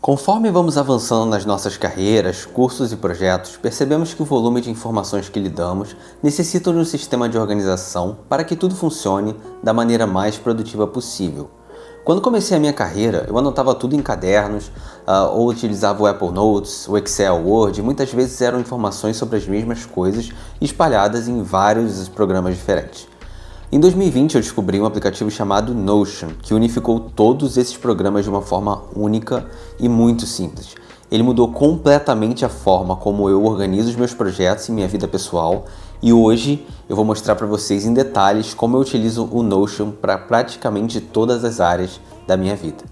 Conforme vamos avançando nas nossas carreiras, cursos e projetos, percebemos que o volume de informações que lidamos necessita de um sistema de organização para que tudo funcione da maneira mais produtiva possível. Quando comecei a minha carreira, eu anotava tudo em cadernos, ou utilizava o Apple Notes, o Excel, o Word, e muitas vezes eram informações sobre as mesmas coisas espalhadas em vários programas diferentes. Em 2020 eu descobri um aplicativo chamado Notion, que unificou todos esses programas de uma forma única e muito simples. Ele mudou completamente a forma como eu organizo os meus projetos e minha vida pessoal, e hoje eu vou mostrar para vocês em detalhes como eu utilizo o Notion para praticamente todas as áreas da minha vida.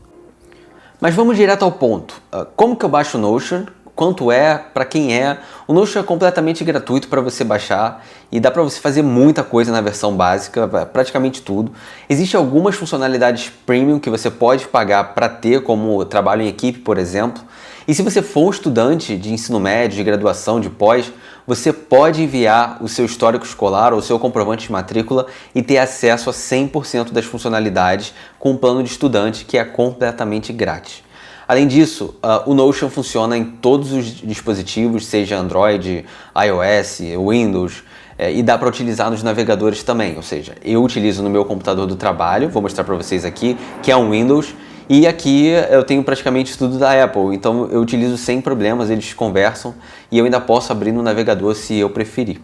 Mas vamos direto ao ponto. Como que eu baixo o Notion? Quanto é, para quem é? O Notion é completamente gratuito para você baixar e dá para você fazer muita coisa na versão básica, praticamente tudo. Existem algumas funcionalidades premium que você pode pagar para ter, como trabalho em equipe, por exemplo. E se você for um estudante de ensino médio, de graduação, de pós, você pode enviar o seu histórico escolar ou o seu comprovante de matrícula e ter acesso a 100% das funcionalidades com um plano de estudante que é completamente grátis. Além disso, o Notion funciona em todos os dispositivos, seja Android, iOS, Windows, e dá para utilizar nos navegadores também. Ou seja, eu utilizo no meu computador do trabalho, vou mostrar para vocês aqui, que é um Windows, e aqui eu tenho praticamente tudo da Apple, então eu utilizo sem problemas, eles conversam e eu ainda posso abrir no navegador se eu preferir.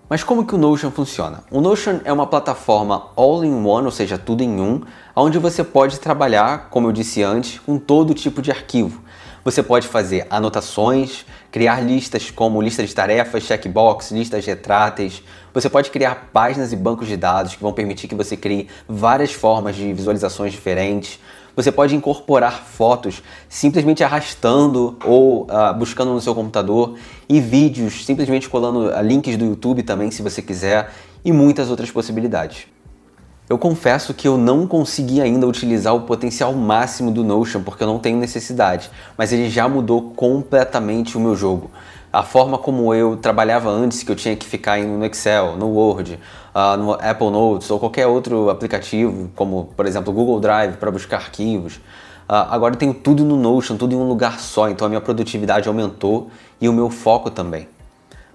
Mas como que o Notion funciona? O Notion é uma plataforma all-in-one, ou seja, tudo em um, onde você pode trabalhar, como eu disse antes, com todo tipo de arquivo. Você pode fazer anotações, criar listas como lista de tarefas, checkbox, listas retráteis. Você pode criar páginas e bancos de dados que vão permitir que você crie várias formas de visualizações diferentes. Você pode incorporar fotos simplesmente arrastando ou buscando no seu computador, e vídeos simplesmente colando links do YouTube também, se você quiser, e muitas outras possibilidades. Eu confesso que eu não consegui ainda utilizar o potencial máximo do Notion porque eu não tenho necessidade, mas ele já mudou completamente o meu jogo. A forma como eu trabalhava antes, que eu tinha que ficar indo no Excel, no Word, no Apple Notes ou qualquer outro aplicativo, como por exemplo o Google Drive para buscar arquivos, agora eu tenho tudo no Notion, tudo em um lugar só, então a minha produtividade aumentou e o meu foco também.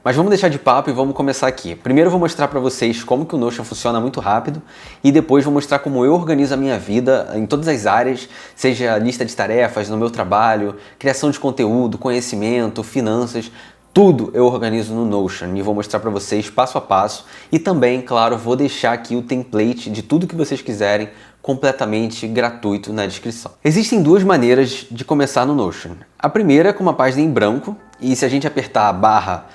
Mas vamos deixar de papo e vamos começar aqui. Primeiro eu vou mostrar para vocês como que o Notion funciona muito rápido e depois vou mostrar como eu organizo a minha vida em todas as áreas, seja lista de tarefas no meu trabalho, criação de conteúdo, conhecimento, finanças, tudo eu organizo no Notion e vou mostrar para vocês passo a passo e também, claro, vou deixar aqui o template de tudo que vocês quiserem completamente gratuito na descrição. Existem duas maneiras de começar no Notion. A primeira é com uma página em branco e se a gente apertar a barra,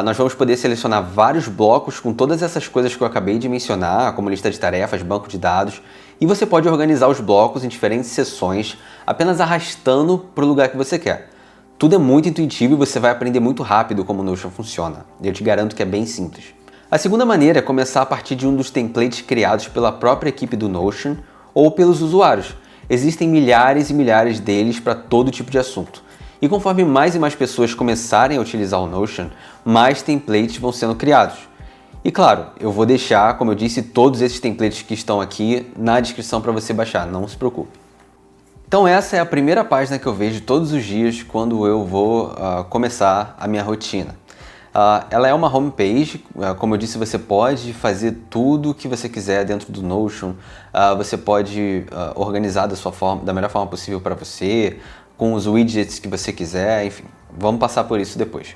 nós vamos poder selecionar vários blocos com todas essas coisas que eu acabei de mencionar, como lista de tarefas, banco de dados, e você pode organizar os blocos em diferentes seções, apenas arrastando para o lugar que você quer. Tudo é muito intuitivo e você vai aprender muito rápido como o Notion funciona. Eu te garanto que é bem simples. A segunda maneira é começar a partir de um dos templates criados pela própria equipe do Notion ou pelos usuários. Existem milhares e milhares deles para todo tipo de assunto. E conforme mais e mais pessoas começarem a utilizar o Notion, mais templates vão sendo criados. E claro, eu vou deixar, como eu disse, todos esses templates que estão aqui na descrição para você baixar, não se preocupe. Então essa é a primeira página que eu vejo todos os dias quando eu vou começar a minha rotina. Ela é uma homepage, como eu disse, você pode fazer tudo o que você quiser dentro do Notion, você pode organizar da melhor forma possível para você, com os widgets que você quiser, enfim, vamos passar por isso depois.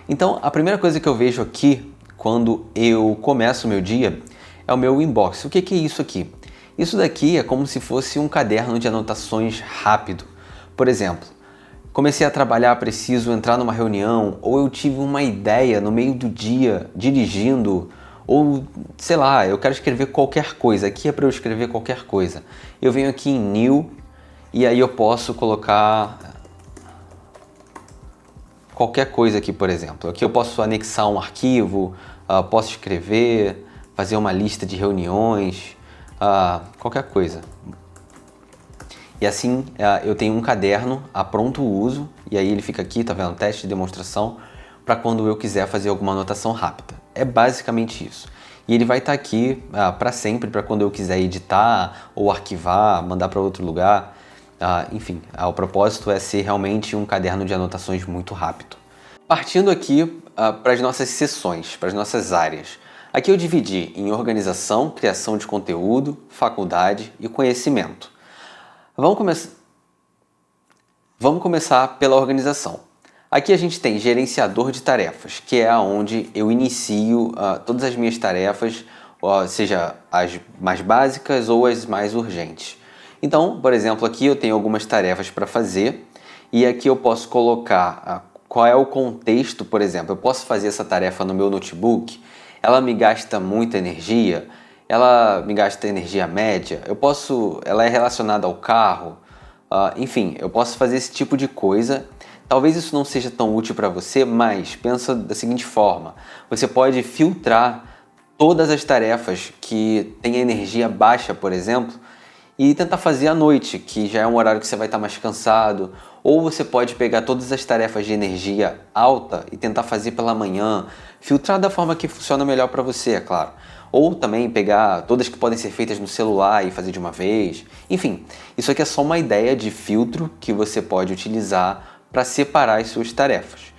Então, a primeira coisa que eu vejo aqui, quando eu começo o meu dia, é o meu inbox. O que é isso aqui? Isso daqui é como se fosse um caderno de anotações rápido. Por exemplo, comecei a trabalhar, preciso entrar numa reunião, ou eu tive uma ideia no meio do dia, dirigindo, ou sei lá, eu quero escrever qualquer coisa. Aqui é para eu escrever qualquer coisa. Eu venho aqui em New, e aí eu posso colocar qualquer coisa aqui, por exemplo. Aqui eu posso anexar um arquivo, posso escrever, fazer uma lista de reuniões, qualquer coisa. E assim eu tenho um caderno a pronto uso, e aí ele fica aqui, tá vendo? Teste de demonstração, para quando eu quiser fazer alguma anotação rápida. É basicamente isso. E ele vai estar aqui para sempre, para quando eu quiser editar ou arquivar, mandar para outro lugar. Enfim, o propósito é ser realmente um caderno de anotações muito rápido. Partindo aqui para as nossas sessões, para as nossas áreas. Aqui eu dividi em organização, criação de conteúdo, faculdade e conhecimento. Vamos começar pela organização. Aqui a gente tem gerenciador de tarefas, que é onde eu inicio todas as minhas tarefas, seja as mais básicas ou as mais urgentes. Então, por exemplo, aqui eu tenho algumas tarefas para fazer e aqui eu posso colocar qual é o contexto, por exemplo. Eu posso fazer essa tarefa no meu notebook, ela me gasta muita energia, ela me gasta energia média, ela é relacionada ao carro, enfim, eu posso fazer esse tipo de coisa. Talvez isso não seja tão útil para você, mas pensa da seguinte forma: você pode filtrar todas as tarefas que têm energia baixa, por exemplo, e tentar fazer à noite, que já é um horário que você vai estar mais cansado. Ou você pode pegar todas as tarefas de energia alta e tentar fazer pela manhã, filtrar da forma que funciona melhor para você, é claro. Ou também pegar todas que podem ser feitas no celular e fazer de uma vez. Enfim, isso aqui é só uma ideia de filtro que você pode utilizar para separar as suas tarefas.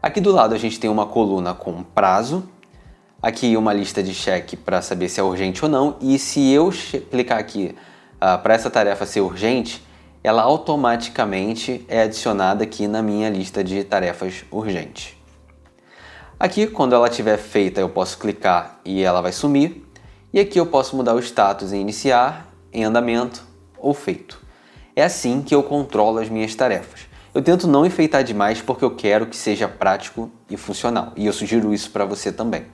Aqui do lado a gente tem uma coluna com prazo, aqui uma lista de cheque para saber se é urgente ou não, e se eu clicar aqui para essa tarefa ser urgente, ela automaticamente é adicionada aqui na minha lista de tarefas urgentes. Aqui, quando ela estiver feita, eu posso clicar e ela vai sumir. E aqui eu posso mudar o status em iniciar, em andamento ou feito. É assim que eu controlo as minhas tarefas. Eu tento não enfeitar demais porque eu quero que seja prático e funcional. E eu sugiro isso para você também.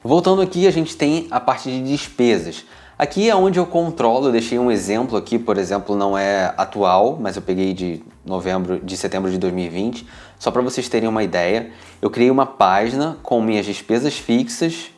Voltando aqui, a gente tem a parte de despesas. Aqui é onde eu controlo, eu deixei um exemplo aqui, por exemplo, não é atual, mas eu peguei de setembro de 2020, só para vocês terem uma ideia. Eu criei uma página com minhas despesas fixas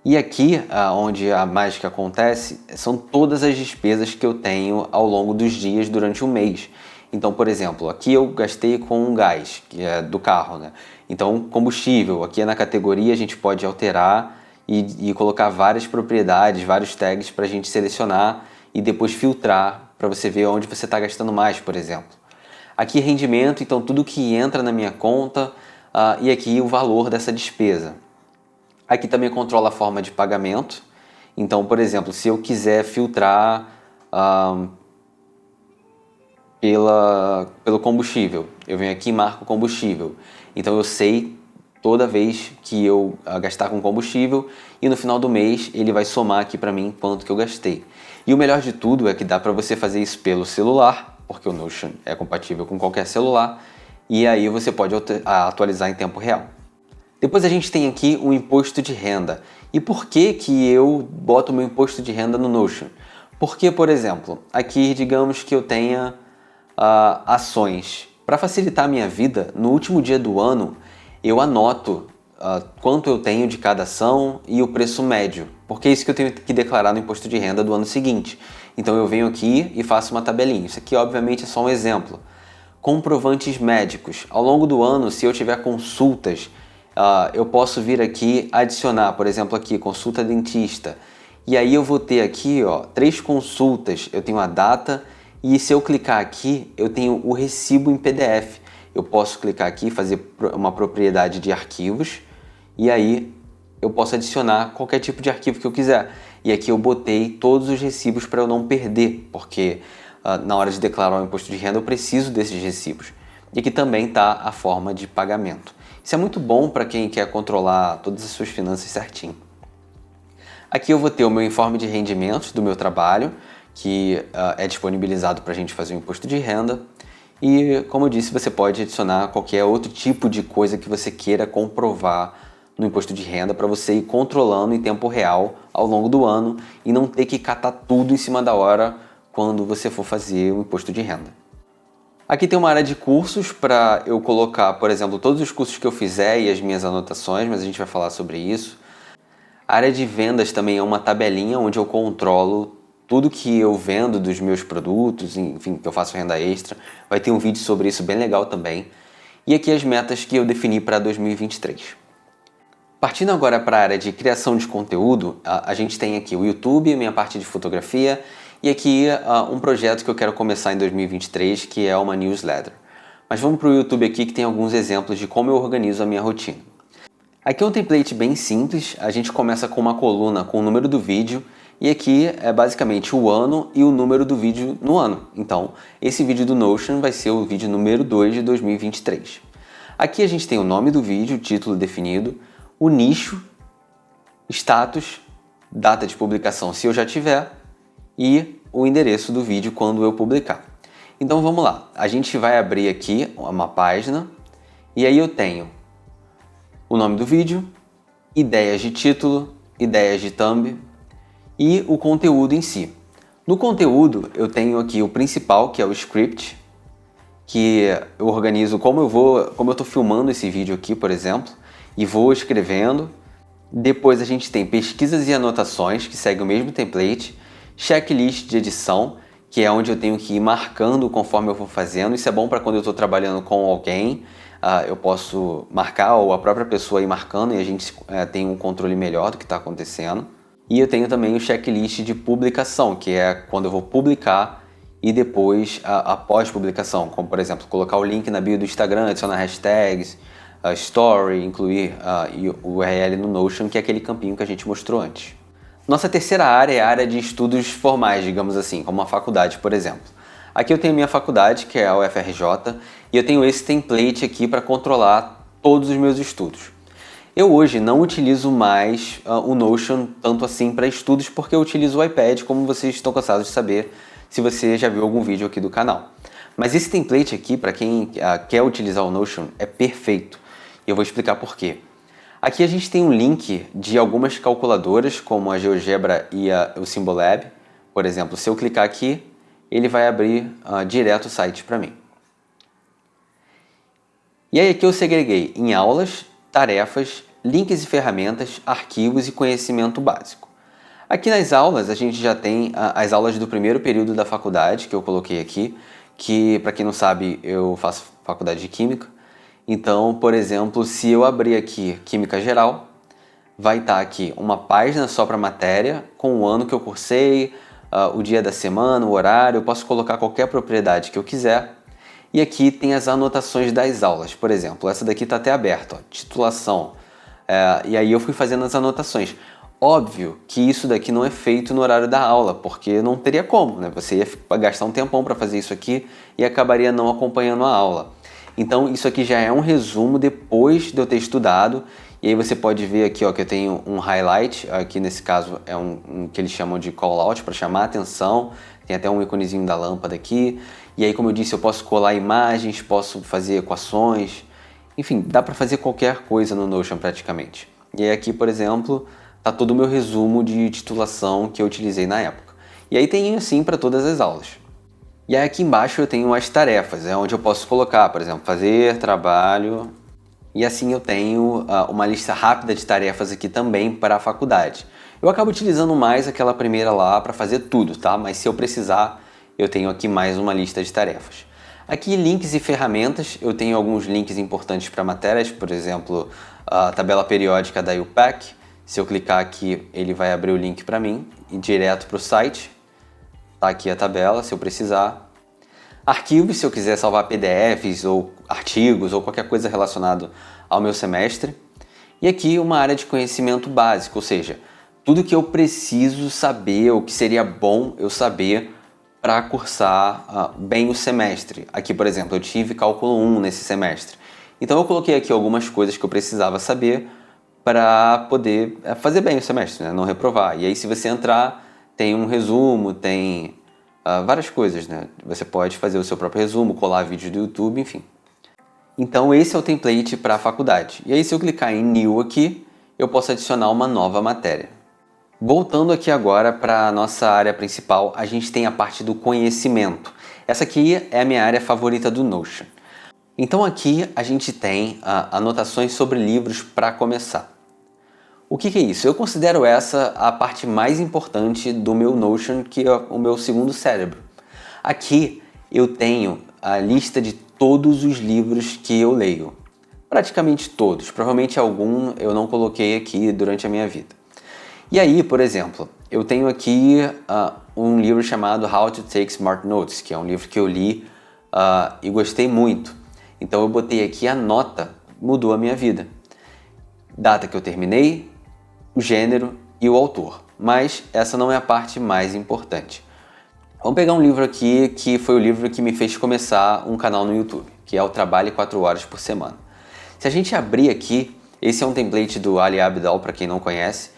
e aqui, onde a mágica acontece, são todas as despesas que eu tenho ao longo dos dias durante o mês. Então, por exemplo, aqui eu gastei com gás, que é do carro, né? Então, combustível, aqui na categoria a gente pode alterar e colocar várias propriedades, vários tags para a gente selecionar e depois filtrar para você ver onde você está gastando mais, por exemplo. Aqui rendimento, então tudo que entra na minha conta e aqui o valor dessa despesa. Aqui também controla a forma de pagamento. Então, por exemplo, se eu quiser filtrar pelo combustível, eu venho aqui e marco combustível. Então eu sei toda vez que eu gastar com combustível e no final do mês ele vai somar aqui para mim quanto que eu gastei. E o melhor de tudo é que dá para você fazer isso pelo celular, porque o Notion é compatível com qualquer celular, e aí você pode atualizar em tempo real. Depois a gente tem aqui o imposto de renda. E por que que eu boto o meu imposto de renda no Notion? Porque, por exemplo, aqui digamos que eu tenha ações. Para facilitar a minha vida, no último dia do ano eu anoto quanto eu tenho de cada ação e o preço médio, porque é isso que eu tenho que declarar no imposto de renda do ano seguinte. Então eu venho aqui e faço uma tabelinha. Isso aqui obviamente é só um exemplo. Comprovantes médicos. Ao longo do ano, se eu tiver consultas, eu posso vir aqui adicionar, por exemplo, aqui, consulta dentista. E aí eu vou ter aqui 3 consultas, eu tenho a data e se eu clicar aqui, eu tenho o recibo em PDF. Eu posso clicar aqui e fazer uma propriedade de arquivos e aí eu posso adicionar qualquer tipo de arquivo que eu quiser. E aqui eu botei todos os recibos para eu não perder, porque na hora de declarar o imposto de renda eu preciso desses recibos. E aqui também está a forma de pagamento. Isso é muito bom para quem quer controlar todas as suas finanças certinho. Aqui eu vou ter o meu informe de rendimentos do meu trabalho, que é disponibilizado para a gente fazer o imposto de renda. E, como eu disse, você pode adicionar qualquer outro tipo de coisa que você queira comprovar no imposto de renda para você ir controlando em tempo real ao longo do ano e não ter que catar tudo em cima da hora quando você for fazer o imposto de renda. Aqui tem uma área de cursos para eu colocar, por exemplo, todos os cursos que eu fizer e as minhas anotações, mas a gente vai falar sobre isso. A área de vendas também é uma tabelinha onde eu controlo tudo que eu vendo dos meus produtos, enfim, que eu faço renda extra. Vai ter um vídeo sobre isso bem legal também. E aqui as metas que eu defini para 2023. Partindo agora para a área de criação de conteúdo, a gente tem aqui o YouTube, minha parte de fotografia, e aqui um projeto que eu quero começar em 2023, que é uma newsletter. Mas vamos para o YouTube aqui que tem alguns exemplos de como eu organizo a minha rotina. Aqui é um template bem simples, a gente começa com uma coluna com o número do vídeo e aqui é basicamente o ano e o número do vídeo no ano. Então, esse vídeo do Notion vai ser o vídeo número 2 de 2023. Aqui a gente tem o nome do vídeo, o título definido, o nicho, status, data de publicação se eu já tiver e o endereço do vídeo quando eu publicar. Então vamos lá, a gente vai abrir aqui uma página e aí eu tenho o nome do vídeo, ideias de título, ideias de thumb e o conteúdo em si. No conteúdo eu tenho aqui o principal, que é o script, que eu organizo como eu estou filmando esse vídeo aqui, por exemplo, e vou escrevendo. Depois a gente tem pesquisas e anotações, que segue o mesmo template, checklist de edição, que é onde eu tenho que ir marcando conforme eu vou fazendo. Isso é bom para quando eu estou trabalhando com alguém, eu posso marcar ou a própria pessoa ir marcando e a gente tem um controle melhor do que está acontecendo. E eu tenho também o checklist de publicação, que é quando eu vou publicar e depois após publicação, como por exemplo, colocar o link na bio do Instagram, adicionar hashtags, story, incluir o URL no Notion, que é aquele campinho que a gente mostrou antes. Nossa terceira área é a área de estudos formais, digamos assim, como a faculdade, por exemplo. Aqui eu tenho a minha faculdade, que é a UFRJ, e eu tenho esse template aqui para controlar todos os meus estudos. Eu hoje não utilizo mais o Notion tanto assim para estudos, porque eu utilizo o iPad, como vocês estão cansados de saber se você já viu algum vídeo aqui do canal. Mas esse template aqui, para quem quer utilizar o Notion, é perfeito. E eu vou explicar por quê. Aqui a gente tem um link de algumas calculadoras, como a GeoGebra e o Symbolab. Por exemplo, se eu clicar aqui, ele vai abrir direto o site para mim. E aí aqui eu segreguei em aulas, tarefas, links e ferramentas, arquivos e conhecimento básico. Aqui nas aulas a gente já tem as aulas do primeiro período da faculdade, que eu coloquei aqui, que para quem não sabe eu faço faculdade de Química. Então, por exemplo, se eu abrir aqui Química Geral, vai estar aqui uma página só para matéria, com o ano que eu cursei, o dia da semana, o horário, eu posso colocar qualquer propriedade que eu quiser. E aqui tem as anotações das aulas, por exemplo, essa daqui está até aberta, titulação, e aí eu fui fazendo as anotações. Óbvio que isso daqui não é feito no horário da aula, porque não teria como, né? Você ia gastar um tempão para fazer isso aqui e acabaria não acompanhando a aula. Então isso aqui já é um resumo depois de eu ter estudado, e aí você pode ver aqui ó, que eu tenho um highlight, aqui nesse caso é um que eles chamam de call out para chamar a atenção, tem até um íconezinho da lâmpada aqui, e aí como eu disse eu posso colar imagens, posso fazer equações, enfim, dá para fazer qualquer coisa no Notion praticamente. E aí aqui, por exemplo, tá todo o meu resumo de titulação que eu utilizei na época. E aí tem assim para todas as aulas. E aí aqui embaixo eu tenho as tarefas, onde eu posso colocar, por exemplo, fazer, trabalho, e assim eu tenho uma lista rápida de tarefas aqui também para a faculdade. Eu acabo utilizando mais aquela primeira lá para fazer tudo, tá? Mas se eu precisar, eu tenho aqui mais uma lista de tarefas. Aqui links e ferramentas, eu tenho alguns links importantes para matérias, por exemplo, a tabela periódica da UPack. Se eu clicar aqui, ele vai abrir o link para mim e direto para o site. Tá aqui a tabela, se eu precisar. Arquivos, se eu quiser salvar PDFs ou artigos ou qualquer coisa relacionada ao meu semestre. E aqui uma área de conhecimento básico, ou seja, tudo que eu preciso saber ou que seria bom eu saber para cursar bem o semestre. Aqui, por exemplo, eu tive cálculo 1 nesse semestre. Então eu coloquei aqui algumas coisas que eu precisava saber para poder fazer bem o semestre, né? Não reprovar. E aí se você entrar, tem um resumo, tem várias coisas, né? Você pode fazer o seu próprio resumo, colar vídeos do YouTube, enfim. Então esse é o template para a faculdade. E aí se eu clicar em New aqui, eu posso adicionar uma nova matéria. Voltando aqui agora para a nossa área principal, a gente tem a parte do conhecimento. Essa aqui é a minha área favorita do Notion. Então aqui a gente tem anotações sobre livros para começar. O que é isso? Eu considero essa a parte mais importante do meu Notion, que é o meu segundo cérebro. Aqui eu tenho a lista de todos os livros que eu leio. Praticamente todos. Provavelmente algum eu não coloquei aqui durante a minha vida. E aí, por exemplo, eu tenho aqui um livro chamado How to Take Smart Notes, que é um livro que eu li e gostei muito. Então eu botei aqui a nota, mudou a minha vida. Data que eu terminei, o gênero e o autor. Mas essa não é a parte mais importante. Vamos pegar um livro aqui que foi o livro que me fez começar um canal no YouTube, que é o Trabalhe 4 Horas por Semana. Se a gente abrir aqui, esse é um template do Ali Abdaal, para quem não conhece.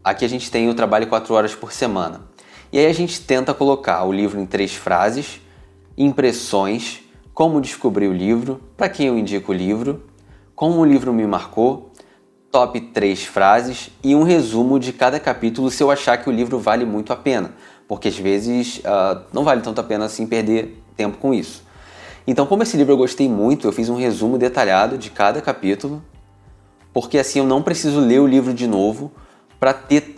Aqui a gente tem o Trabalhe 4 Horas por Semana. E aí a gente tenta colocar o livro em 3 frases, impressões, como descobri o livro, para quem eu indico o livro, como o livro me marcou, top 3 frases e um resumo de cada capítulo se eu achar que o livro vale muito a pena, porque às vezes não vale tanto a pena assim perder tempo com isso. Então, como esse livro eu gostei muito, eu fiz um resumo detalhado de cada capítulo, porque assim eu não preciso ler o livro de novo para ter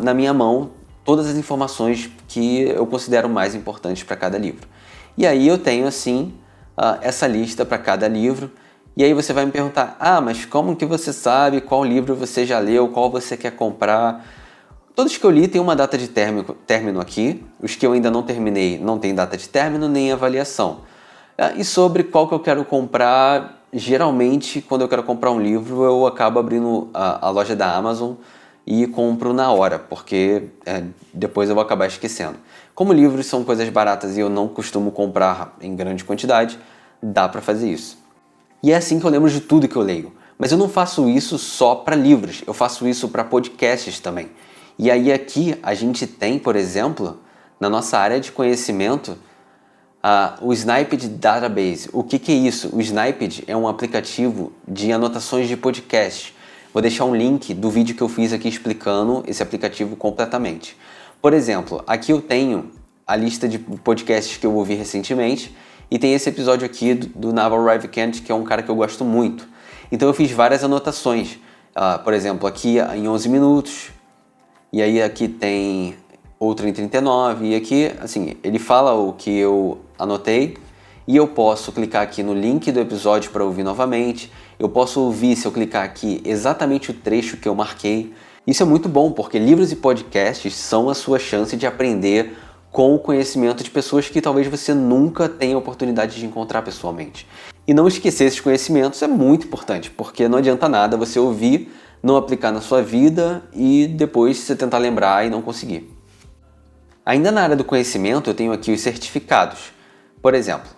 na minha mão todas as informações que eu considero mais importantes para cada livro. E aí eu tenho assim essa lista para cada livro. E aí você vai me perguntar, mas como que você sabe qual livro você já leu, qual você quer comprar? Todos que eu li têm uma data de término aqui, os que eu ainda não terminei não tem data de término nem avaliação. E sobre qual que eu quero comprar, geralmente quando eu quero comprar um livro eu acabo abrindo a loja da Amazon e compro na hora, porque depois eu vou acabar esquecendo. Como livros são coisas baratas e eu não costumo comprar em grande quantidade, dá para fazer isso. E é assim que eu lembro de tudo que eu leio. Mas eu não faço isso só para livros, eu faço isso para podcasts também. E aí aqui a gente tem, por exemplo, na nossa área de conhecimento, o Sniped Database. O que é isso? O Sniped é um aplicativo de anotações de podcast. Vou deixar um link do vídeo que eu fiz aqui explicando esse aplicativo completamente. Por exemplo, aqui eu tenho a lista de podcasts que eu ouvi recentemente e tem esse episódio aqui do Naval Ravikant, que é um cara que eu gosto muito. Então eu fiz várias anotações. Por exemplo, aqui em 11 minutos, e aí aqui tem outro em 39, e aqui, assim, ele fala o que eu anotei, e eu posso clicar aqui no link do episódio para ouvir novamente. Eu posso ouvir, se eu clicar aqui, exatamente o trecho que eu marquei. Isso é muito bom, porque livros e podcasts são a sua chance de aprender com o conhecimento de pessoas que talvez você nunca tenha oportunidade de encontrar pessoalmente. E não esquecer esses conhecimentos é muito importante, porque não adianta nada você ouvir, não aplicar na sua vida e depois você tentar lembrar e não conseguir. Ainda na área do conhecimento, eu tenho aqui os certificados. Por exemplo,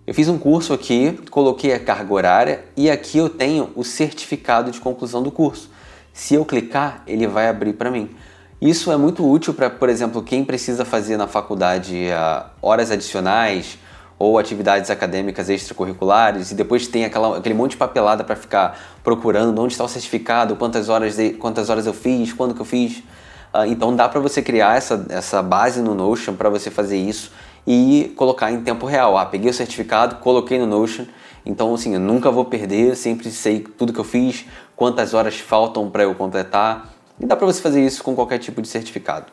eu fiz um curso aqui, coloquei a carga horária e aqui eu tenho o certificado de conclusão do curso. Se eu clicar, ele vai abrir para mim. Isso é muito útil para, por exemplo, quem precisa fazer na faculdade horas adicionais ou atividades acadêmicas extracurriculares e depois tem aquele monte de papelada para ficar procurando onde está o certificado, quantas horas eu fiz, quando que eu fiz. Então dá para você criar essa base no Notion para você fazer isso e colocar em tempo real. Peguei o certificado, coloquei no Notion, então assim, eu nunca vou perder, sempre sei tudo que eu fiz, quantas horas faltam para eu completar. E dá para você fazer isso com qualquer tipo de certificado.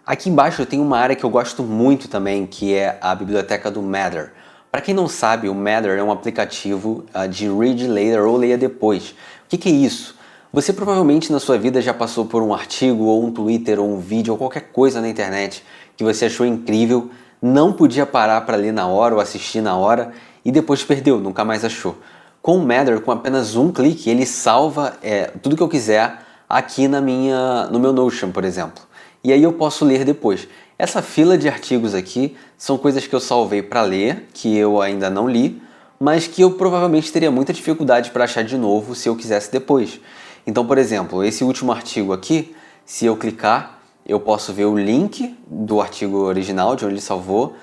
Aqui embaixo eu tenho uma área que eu gosto muito também, que é a biblioteca do Matter. Para quem não sabe, o Matter é um aplicativo de Read Later ou Leia Depois. O que é isso? Você provavelmente na sua vida já passou por um artigo, ou um Twitter, ou um vídeo, ou qualquer coisa na internet que você achou incrível, não podia parar para ler na hora ou assistir na hora e depois perdeu, nunca mais achou. Com o Matter, com apenas um clique, ele salva tudo que eu quiser aqui no meu Notion, por exemplo. E aí eu posso ler depois. Essa fila de artigos aqui são coisas que eu salvei para ler, que eu ainda não li, mas que eu provavelmente teria muita dificuldade para achar de novo se eu quisesse depois. Então, por exemplo, esse último artigo aqui, se eu clicar, eu posso ver o link do artigo original, de onde ele salvou,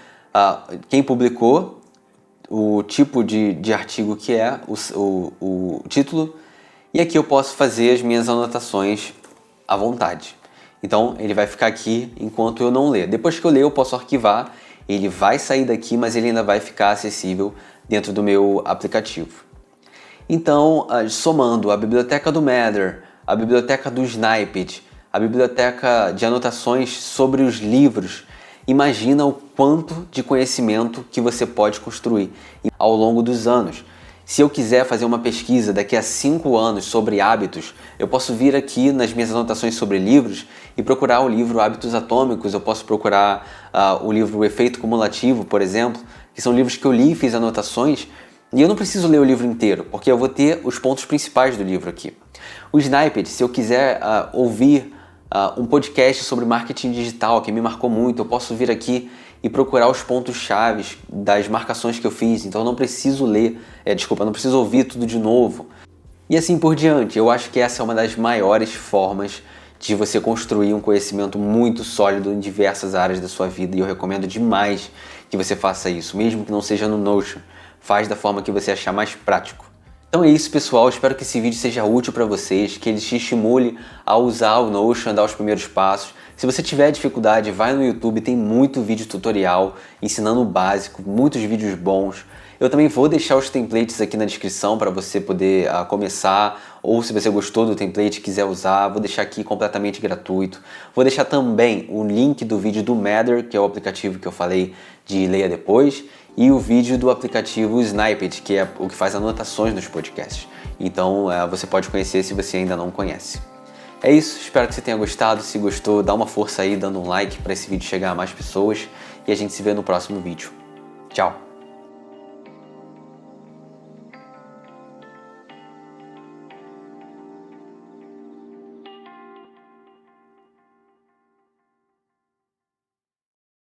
quem publicou, o tipo de artigo que é, o título, e aqui eu posso fazer as minhas anotações à vontade. Então ele vai ficar aqui enquanto eu não ler. Depois que eu ler eu posso arquivar, ele vai sair daqui, mas ele ainda vai ficar acessível dentro do meu aplicativo. Então, somando a biblioteca do Matter, a biblioteca do Sniped, a biblioteca de anotações sobre os livros, imagina o quanto de conhecimento que você pode construir ao longo dos anos. Se eu quiser fazer uma pesquisa daqui a 5 anos sobre hábitos, eu posso vir aqui nas minhas anotações sobre livros e procurar o livro Hábitos Atômicos, eu posso procurar o livro O Efeito Cumulativo, por exemplo, que são livros que eu li e fiz anotações, e eu não preciso ler o livro inteiro, porque eu vou ter os pontos principais do livro aqui. O Sniped, se eu quiser ouvir um podcast sobre marketing digital que me marcou muito, eu posso vir aqui e procurar os pontos-chave das marcações que eu fiz, então eu não preciso não preciso ouvir tudo de novo. E assim por diante. Eu acho que essa é uma das maiores formas de você construir um conhecimento muito sólido em diversas áreas da sua vida, e eu recomendo demais que você faça isso, mesmo que não seja no Notion. Faz da forma que você achar mais prático. Então é isso, pessoal, espero que esse vídeo seja útil para vocês, que ele te estimule a usar o Notion, a dar os primeiros passos. Se você tiver dificuldade, vai no YouTube, tem muito vídeo tutorial ensinando o básico, muitos vídeos bons. Eu também vou deixar os templates aqui na descrição para você poder começar, ou se você gostou do template e quiser usar, vou deixar aqui completamente gratuito. Vou deixar também o link do vídeo do Matter, que é o aplicativo que eu falei de Leia Depois, e o vídeo do aplicativo Sniped, que é o que faz anotações nos podcasts. Então você pode conhecer se você ainda não conhece. É isso, espero que você tenha gostado. Se gostou, dá uma força aí dando um like para esse vídeo chegar a mais pessoas, e a gente se vê no próximo vídeo. Tchau!